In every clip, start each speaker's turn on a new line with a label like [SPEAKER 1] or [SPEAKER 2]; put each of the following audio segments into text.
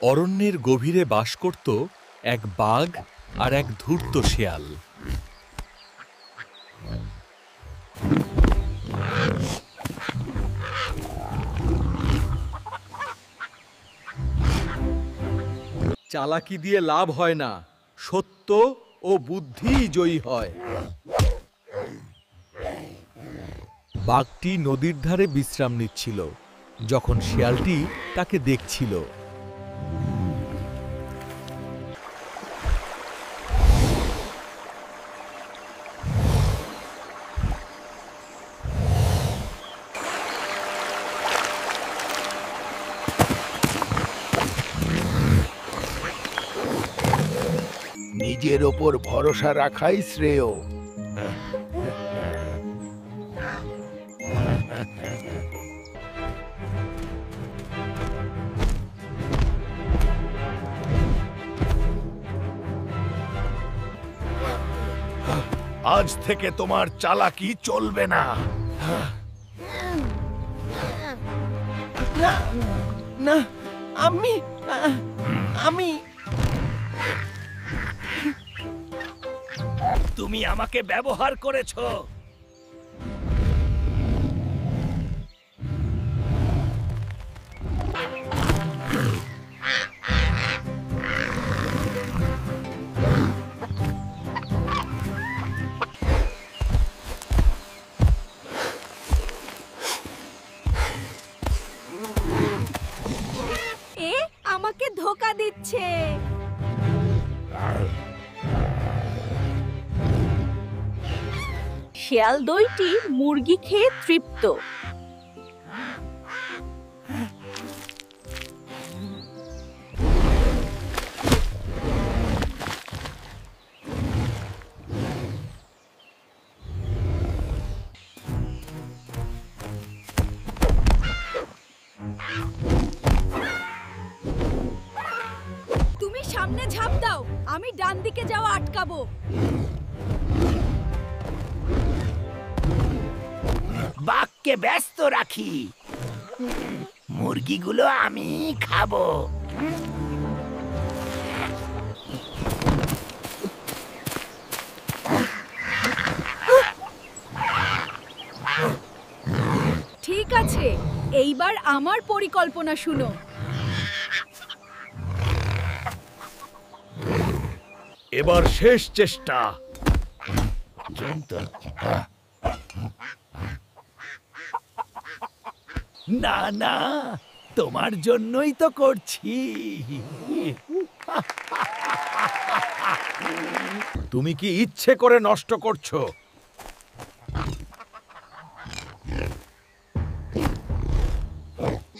[SPEAKER 1] অরণ্যের গভীরে বাস করত এক বাঘ আর এক ধূর্ত শেয়াল। চালাকি দিয়ে লাভ হয় না, সত্য ও বুদ্ধিই জয়ী হয়। বাঘটি নদীর ধারে বিশ্রাম নিচ্ছিল যখন শেয়ালটি তাকে দেখছিল।
[SPEAKER 2] নিজের ওপর ভরসা রাখাই শ্রেয়। আজ থেকে তোমার চালাকি চলবে না।
[SPEAKER 3] না না, আমি আমি
[SPEAKER 2] তুমি আমাকে ব্যবহার করেছো।
[SPEAKER 4] এ আমাকে ধোঁকা দিচ্ছে। শিয়াল দইটি মুরগি খেয়ে তৃপ্ত। তুমি সামনে ঝাঁপ দাও, আমি ডান দিকে যাওয়া আটকাবো।
[SPEAKER 2] বাঘকে ব্যস্ত রাখি, মুরগিগুলো আমি খাবো।
[SPEAKER 4] ঠিক আছে, এইবার আমার পরিকল্পনা শুনো।
[SPEAKER 2] এবার শেষ চেষ্টা। না না, তোমার জন্যই তো করছি।
[SPEAKER 1] তুমি কি ইচ্ছে করে নষ্ট করছো?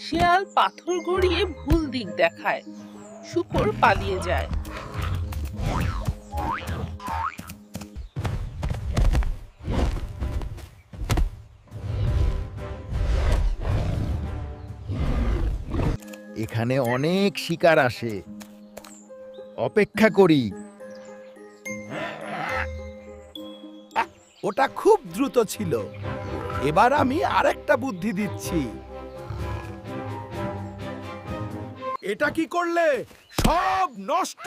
[SPEAKER 3] শিয়াল পাথর গড়িয়ে ভুল দিক দেখায়, শূকর পালিয়ে যায়।
[SPEAKER 2] এখানে অনেক শিকার আসে, অপেক্ষা করি।
[SPEAKER 1] ওটা খুব দ্রুত ছিল। এবার আমি আরেকটা বুদ্ধি দিচ্ছি। এটা কি করলে? সব নষ্ট।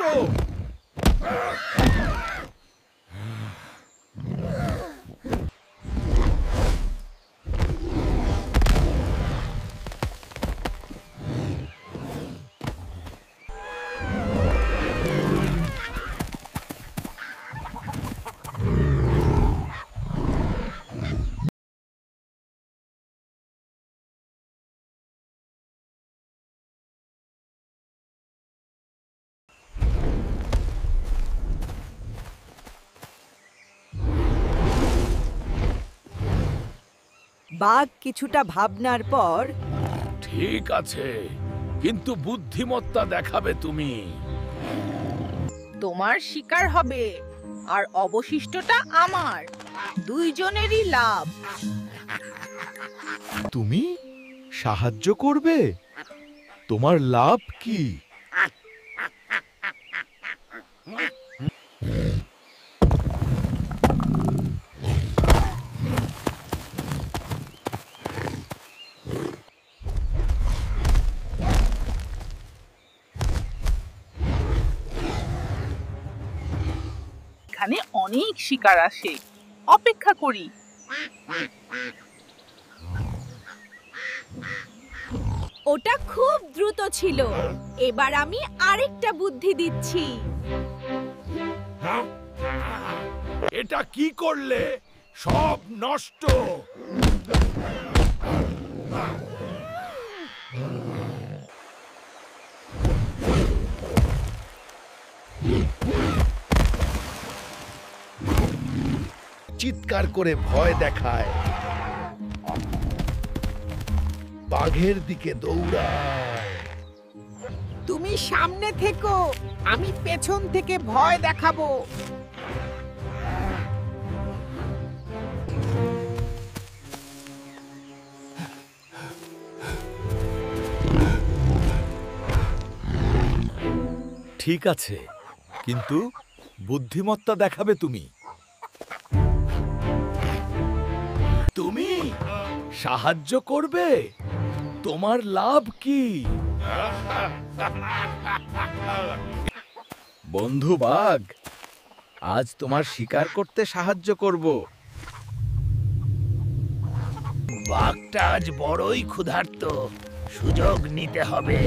[SPEAKER 5] বাঘ কিছুটা ভাবনার পর,
[SPEAKER 2] ঠিক আছে, কিন্তু বুদ্ধিমত্তা দেখাবে তুমি।
[SPEAKER 3] তোমার শিকার হবে আর অবশিষ্টটা আমার। দুইজনেরই লাভ।
[SPEAKER 1] তুমি সাহায্য করবে? তোমার লাভ কি?
[SPEAKER 3] এখানে অনেক শিকার আসে, অপেক্ষা করি।
[SPEAKER 4] ওটা খুব দ্রুত ছিল। এবার আমি আরেকটা বুদ্ধি দিচ্ছি।
[SPEAKER 1] এটা কি করলে? সব নষ্ট।
[SPEAKER 2] চিৎকার করে ভয় দেখায়, বাঘের দিকে দৌড়ায়।
[SPEAKER 5] তুমি সামনে থেকো, আমি পেছন থেকে ভয় দেখাবো।
[SPEAKER 1] ঠিক আছে, কিন্তু বুদ্ধিমত্তা দেখাবে তুমি। তুমি সাহায্য করবে? তোমার লাভ কি? বন্ধু বাঘ, আজ তোমার শিকার করতে সাহায্য করব।
[SPEAKER 2] বাঘটা আজ বড়ই ক্ষুধার্ত, সুযোগ নিতে হবে।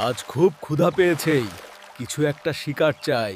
[SPEAKER 1] আজ খুব ক্ষুধা পেয়েছেই, কিছু একটা শিকার চাই।